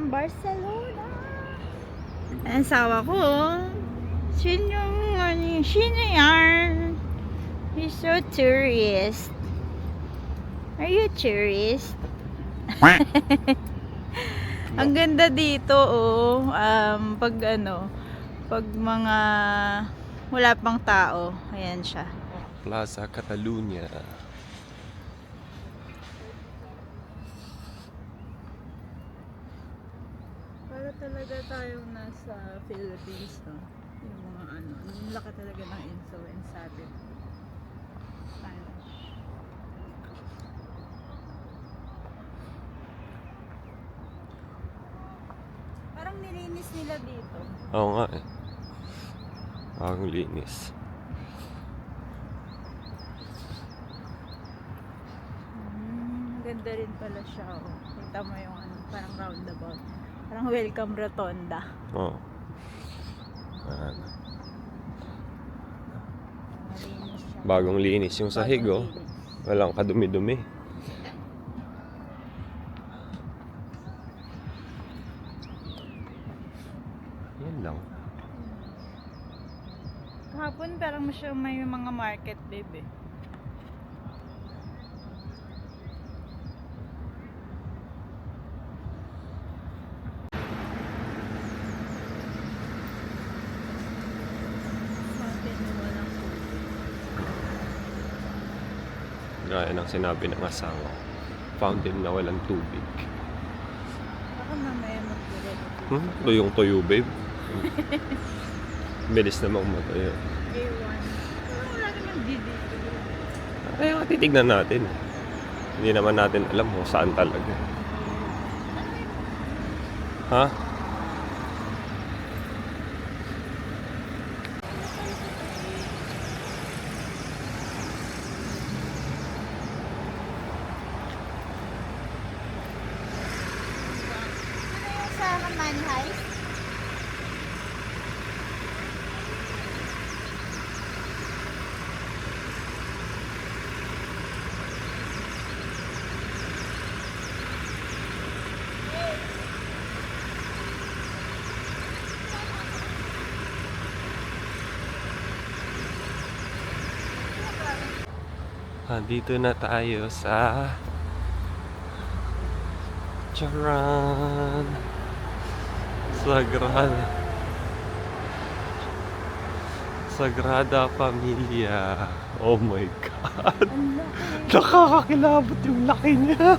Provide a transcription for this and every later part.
from Barcelona. Ang asawa ko, sino yan? He's so tourist. Are you a tourist? Ang ganda dito, oh. Pag mga wala pang tao, ayan siya. Plaza Catalunya. Para talaga tayong nasa Philippines, no? Yung mga ang laki talaga ng influence sa atin. Parang nilinis nila dito. Oo nga eh. Ang linis. Ganda rin pala siya, oh. Kita mo yung parang roundabout. Parang welcome rotonda. Oo. Malinis siya. Bagong linis yung sahig, oh. Walang kadumi-dumi. Yan lang. Kahapon parang may mga market, babe. Gaya ng sinabi ng asawa. Fountain na walang tubig. Baka mamaya mag-direct. Tuyong-tuyo, babe. Bilis namang matuyo. A1. Pero wala naman dito. Ay, titignan natin. Hindi naman natin alam kung saan talaga. Ha? Ano yung sa Money Heist? Dito na tayo sa Charan Sagrada Familia. Oh my God. Nakakakilabot yung laki niya.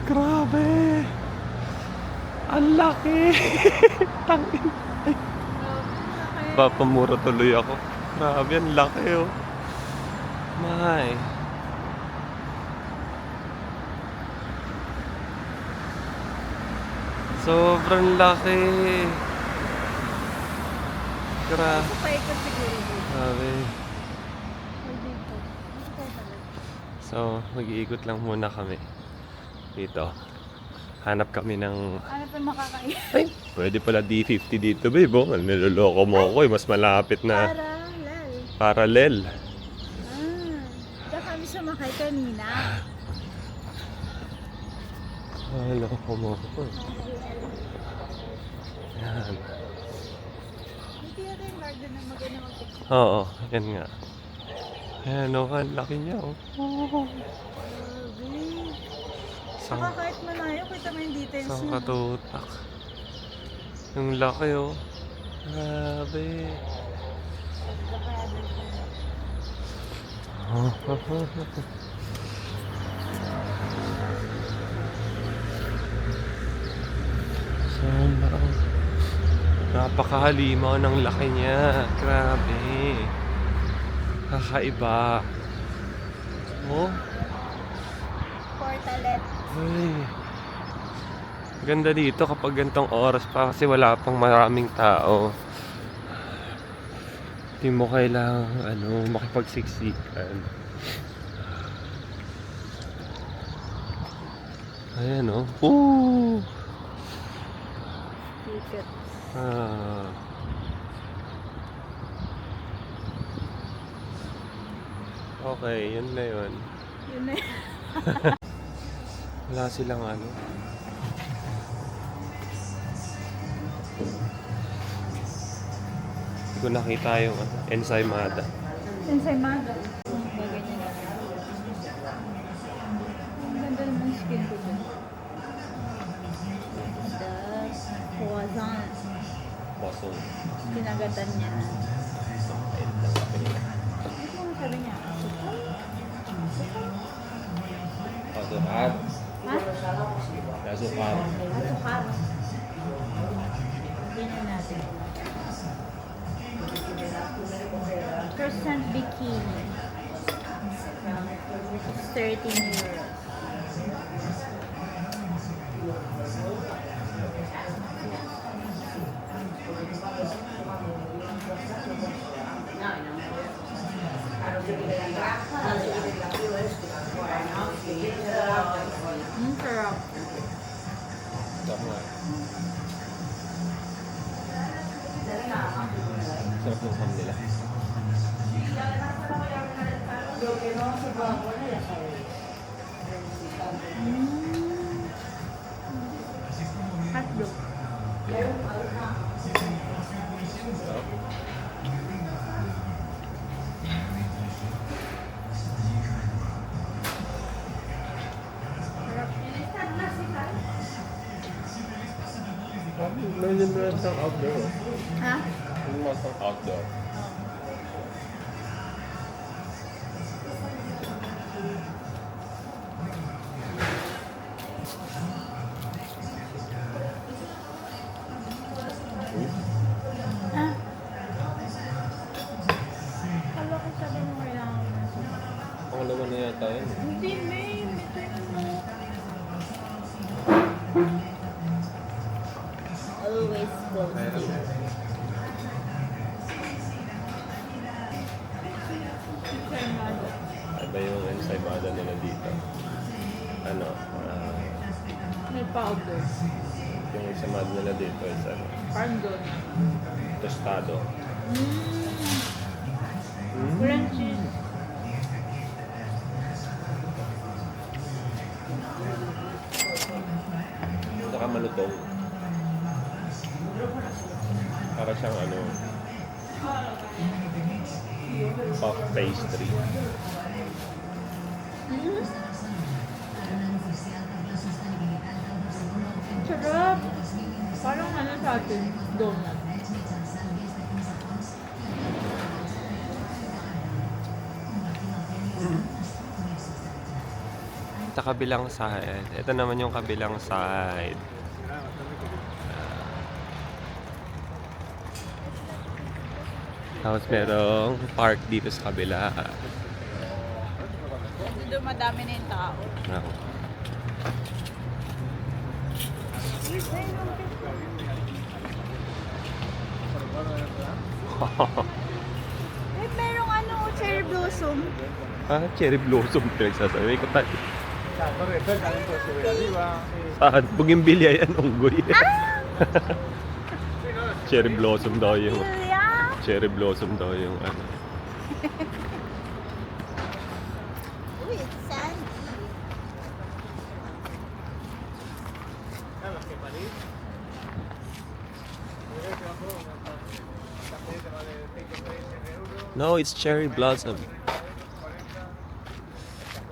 Grabe. Ang laki. Tangin. Papamura tuloy ako. Grabe, ang laki, oh. My. Sobrang laki. Grabe. Paikot siguro dito. Grabe. Dito. So, mag-iikot lang muna kami dito. Hanap kami ng... Ano pa makakain? Ay, pwede pala D50 dito, babe. Oh, niloloko mo ako eh. Mas malapit na parallel. Diyan kami sumakay kanina. Loko mo ako. Yan. Hindi yata yung garden na maganda mag-picture. Oo, yan nga. Ayan, oh, ang laki niya, oh. Saka kahit malayo, kita mo yung details Sang niya. katutak. Yung laki, oh. Grabe. Sobrang napakahalimaw ng laki niya. Grabe. Kakaiba. Oh. Portalet. Ay. Ganda dito kapag gantong oras pa kasi wala pang maraming tao. Hindi mo kailangang makipagsiksikan. Ayan, oh. Woo! Ticket. Okay, yun na yun. Yun na Wala silang ano. Hindi ko nakita yung ano, ensaymada. Ensaymada. Bagay niya na. Ang ganda naman skin ko dun. The croissant. Baso. Pinagatan niya na. Ayun lang kape nila. Ano mo sabi niya? Sukal? Sukal? Pasukar. Ha? Pasukar. Sukal. Ganyan natin. Croissant bikini. It's 13 euros. Sarap. Tama. Sarap ng ham nila. Hotdog. May limerence ng outdoor. Ha? May mas ng outdoor. Ah. Kala ko sabi mo kailangan mo na siya. Pangalawa na yata yun. Hindi, may. Ito yung mo. Always goes to. Ensaymada. Iba yung ensaymada nila dito. Ano, May powder. yung ensaymada nila dito is ano, Parang doon. tostado. Crunchy. Saka malutong. Para siyang ano, puff pastry. Sarap. Parang ano sa atin, donut. Sa kabilang side. Ito naman yung kabilang side. Tapos merong park dito sa kabila. Doon madami na yung tao. Ako. Eh, merong ano, cherry blossom. Cherry blossom pinagsasabi. May kutat. Saan? Bugimbilya yan, unggoy. Cherry blossom daw yung... Bilya. Cherry blossom daw yung ano. Uy, it's sandy. No, it's cherry blossom.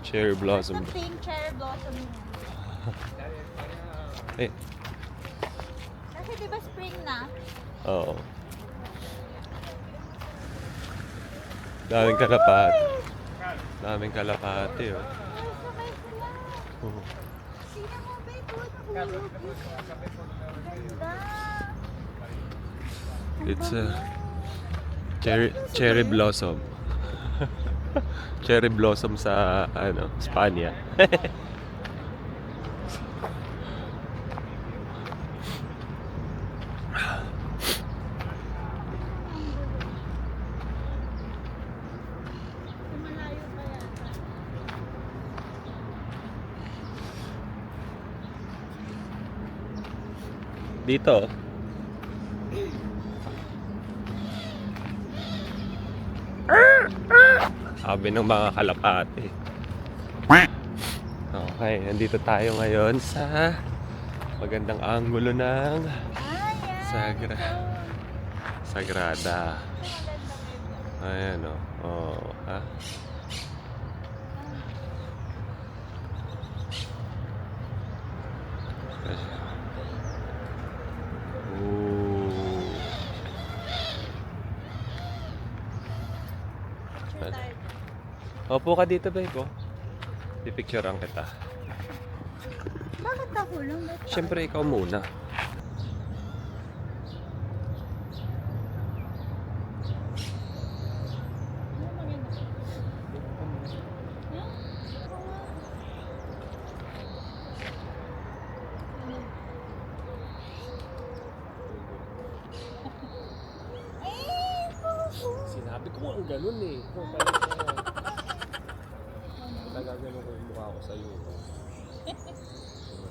Cherry blossom. The pink cherry blossom. Eh, Kasi di ba spring na? oo. Daming kalapati. Daming kalapati, oh. Ay, sabay sila. Sino mo ba ito? Ganda. It's a cherry blossom. Cherry blossom sa ano, Spanya. Malayo pa yata. Dito. Sabi ng mga kalapati. Okay. Okay, nandito tayo ngayon sa magandang anggulo ng Sagrada. Ayan o. Oh, ha? Ooh. Opo ka dito, babe. Oh. Pipicturean kita. Bakit ako lang? Siyempre, ikaw muna. Sinabi ko ang ganun eh. Nagagano ko yung mukha ko sa'yo.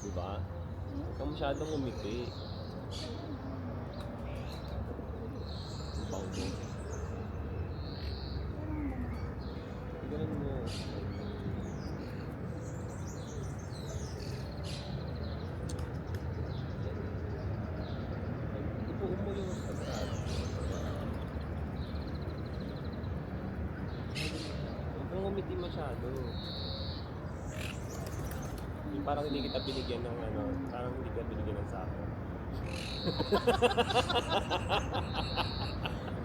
Diba? Huwag ka masyadong umiti. Bang mo. Ganun mo. Ipuun mo yung pagkakas. Huwag kang umiti masyado. Yung parang hindi kita binigyan ng ano, parang hindi kita binigyan ng sako.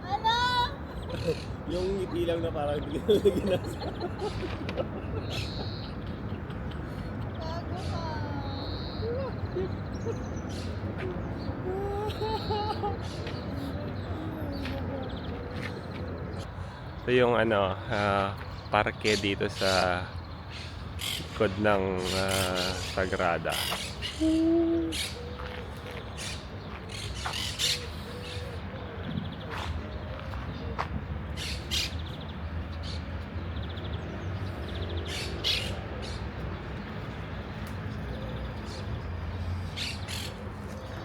Ano? Yung ngiti lang na parang hindi kita binigyan ng sako. Bago ka. Ito yung ano, parke dito sa likod ng Sagrada.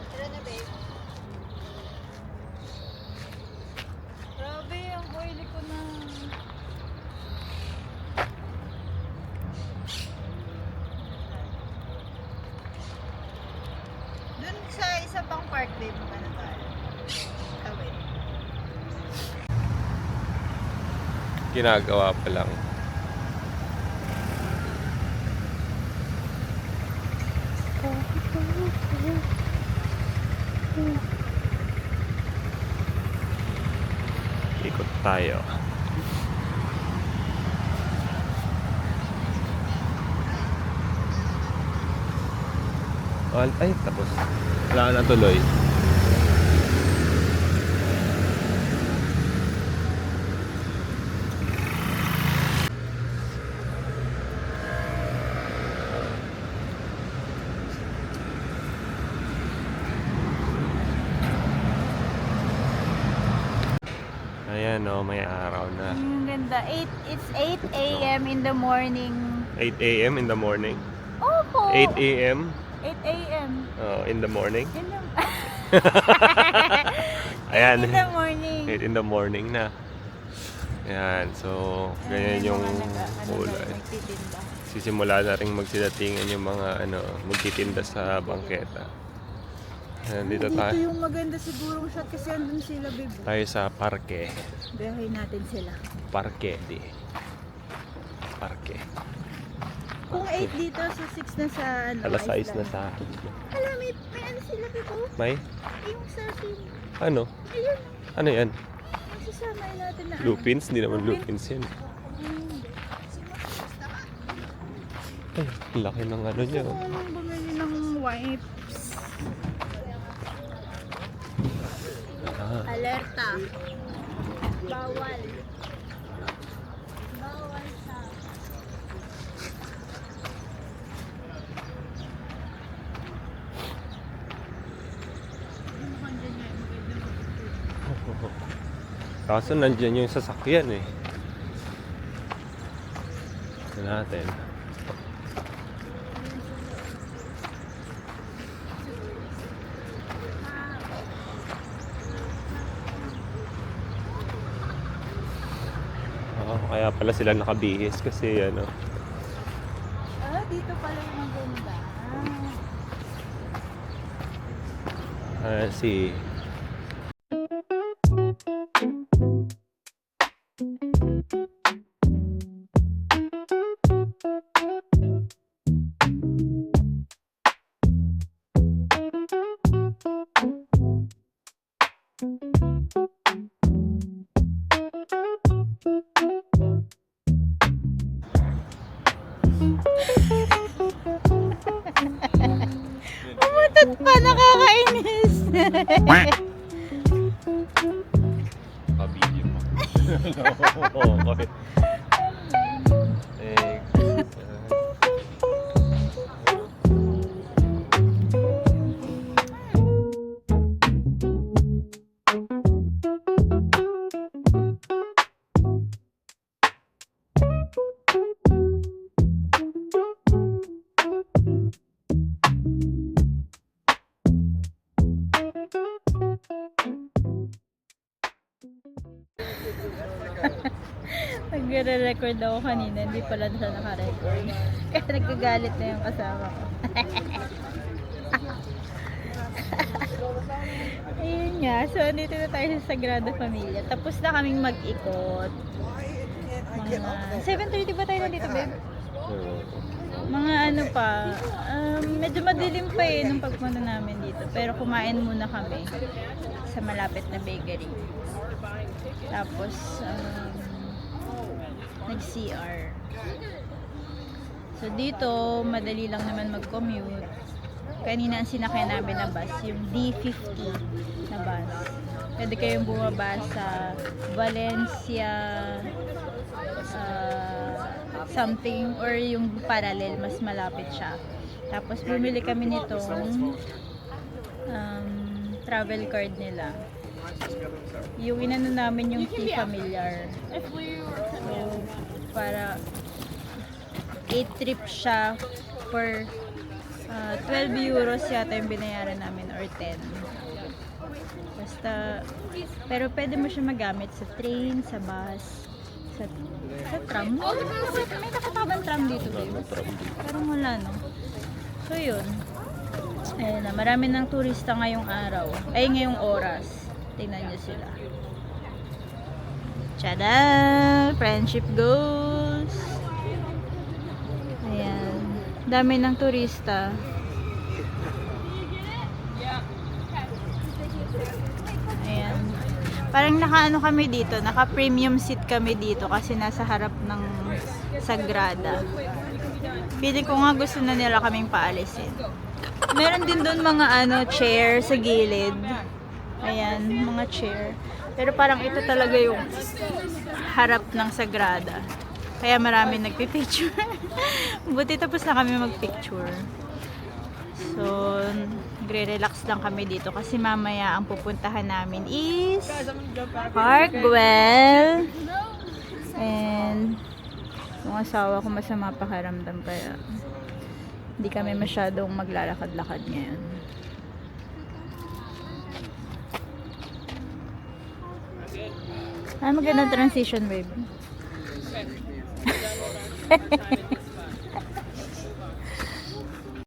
Tara na, babe. Grabe, ang oily ko na. Dun sa isa pang park, babe, magana tayo. Wait. Ginagawa pa lang. Ikot tayo. Ay, tapos. Wala na tuloy. Ayan o, may araw na. Ang ganda. It's 8 a.m. in the morning. 8 a.m. in the morning. Opo! 8 a.m. 8 a.m. In the morning. In the... Ayan. 8 in the morning. 8 in the morning na. Ayan, so ganyan yung kulay. Nagtitinda. Sisimula na rin magsidatingan yung mga magtitinda sa bangketa. Ayan, dito Dito tayo. yung maganda sigurong shot kasi andun sila, babe. Tayo sa parke. Biyahin natin sila. Parke di. Parke. Kung 8 dito, so 6 na sa Alas 6 na Iceland. sa... Hala, may ano sila dito? May? Yung surfing. Ano? Ayun. Ano yan? Yung sasama natin na Lupins? Hindi naman lupins yan. Ay, laki ng ano niya. Gusto ko nung bumili ng wipes. Alerta. Bawal. Bawal sa... Kaso nandiyan yung sasakyan eh. Tignan natin. Kaya pala sila nakabihis kasi Ah, dito pala yung maganda. Si Umutot pa, nakakainis. pa-video mo. Okay. Nagre-record ako kanina, hindi pala siya naka-record. Kaya nagkagalit na yung kasama ko. Ayun nga, so andito na tayo sa Sagrada Familia. Tapos na kaming mag-ikot. Mga 7:30 ba tayo nandito, babe? Mga ano pa, medyo madilim pa nung pagpunta namin dito. Pero kumain muna kami sa malapit na bakery. Tapos, nag-CR. So dito, madali lang naman mag-commute. Kanina ang sinakyan namin na bus, yung D50 na bus. Pwede kayong bumaba sa Valencia something or yung parallel, mas malapit siya. Tapos bumili kami nitong travel card nila. Yung inano namin yung T-Familiar. So, para 8 trip siya per 12 euros yata yung binayaran namin or 10. Basta, pero pwede mo siya magamit sa train, sa bus, sa tram. May nakatabang tram dito, babe. Pero wala, no? So, yun. Ayan na, marami ng turista ngayong araw. Ay, ngayong oras. Tingnan nyo sila. Tada! Friendship goals! Ayan. Dami ng turista. Ayan. Parang naka-ano kami dito, naka-premium seat kami dito kasi nasa harap ng Sagrada. Feeling ko nga gusto na nila kaming paalisin. Meron din doon mga chair sa gilid. Ayan, mga chair. Pero parang ito talaga yung harap ng Sagrada. Kaya marami nagpipicture. Buti tapos na kami magpicture. So, nagre-relax lang kami dito kasi mamaya ang pupuntahan namin is Parkwell. And yung asawa ko masama pakiramdam kaya hindi kami masyadong maglalakad-lakad ngayon. Magandang transition, babe.